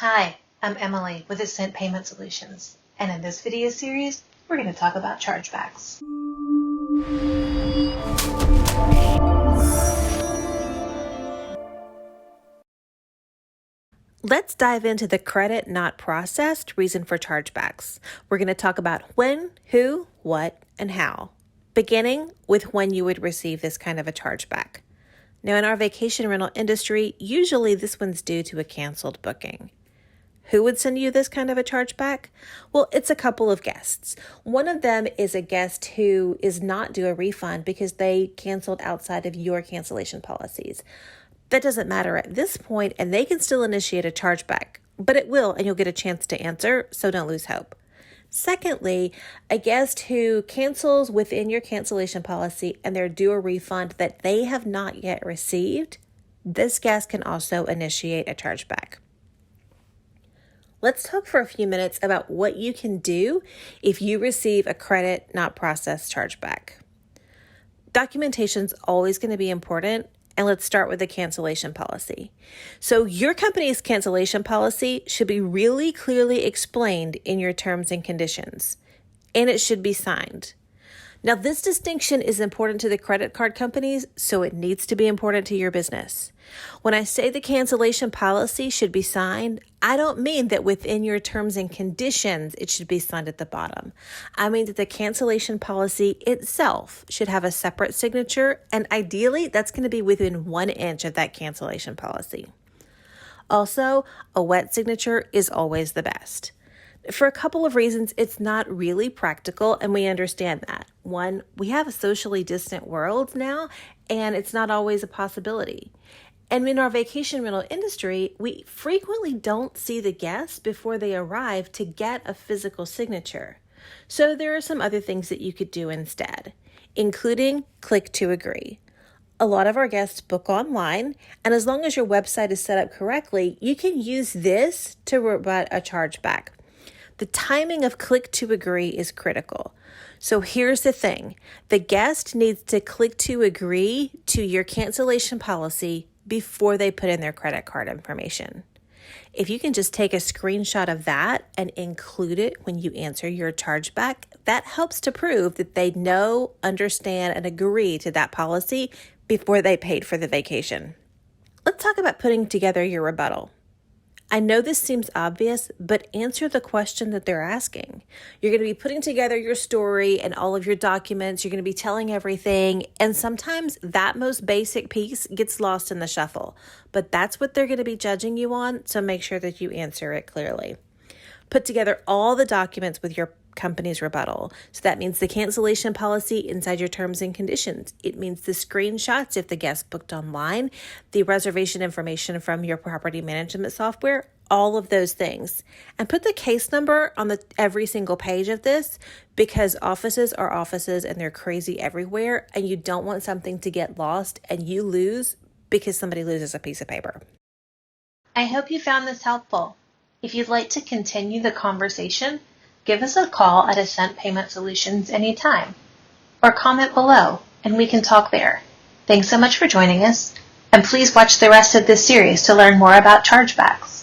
Hi, I'm Emily with Ascent Payment Solutions, and in this video series, we're going to talk about chargebacks. Let's dive into the credit not processed reason for chargebacks. We're going to talk about when, who, what, and how, beginning with when you would receive this kind of a chargeback. Now, in our vacation rental industry, usually this one's due to a canceled booking. Who would send you this kind of a chargeback? Well, it's a couple of guests. One of them is a guest who is not due a refund because they canceled outside of your cancellation policies. That doesn't matter at this point, and they can still initiate a chargeback, but it will, and you'll get a chance to answer, so don't lose hope. Secondly, a guest who cancels within your cancellation policy and they're due a refund that they have not yet received, this guest can also initiate a chargeback. Let's talk for a few minutes about what you can do if you receive a credit not processed chargeback. Documentation's always going to be important. And let's start with the cancellation policy. So your company's cancellation policy should be really clearly explained in your terms and conditions, and it should be signed. Now, this distinction is important to the credit card companies, so it needs to be important to your business. When I say the cancellation policy should be signed, I don't mean that within your terms and conditions it should be signed at the bottom. I mean that the cancellation policy itself should have a separate signature, and ideally that's going to be within 1 inch of that cancellation policy. Also, a wet signature is always the best. For a couple of reasons, it's not really practical, and we understand that. One, we have a socially distant world now, and it's not always a possibility. And in our vacation rental industry, we frequently don't see the guests before they arrive to get a physical signature. So there are some other things that you could do instead, including click to agree. A lot of our guests book online, and as long as your website is set up correctly, you can use this to rebut a chargeback. The timing of click to agree is critical. So here's the thing. The guest needs to click to agree to your cancellation policy before they put in their credit card information. If you can just take a screenshot of that and include it when you answer your chargeback, that helps to prove that they know, understand, and agree to that policy before they paid for the vacation. Let's talk about putting together your rebuttal. I know this seems obvious, but answer the question that they're asking. You're going to be putting together your story and all of your documents. You're going to be telling everything. And sometimes that most basic piece gets lost in the shuffle. But that's what they're going to be judging you on, so make sure that you answer it clearly. Put together all the documents with your company's rebuttal. So that means the cancellation policy inside your terms and conditions. It means the screenshots if the guest booked online, the reservation information from your property management software, all of those things. And put the case number on every single page of this, because offices are offices and they're crazy everywhere, and you don't want something to get lost and you lose because somebody loses a piece of paper. I hope you found this helpful. If you'd like to continue the conversation, give us a call at Ascent Payment Solutions anytime, or comment below and we can talk there. Thanks so much for joining us, and please watch the rest of this series to learn more about chargebacks.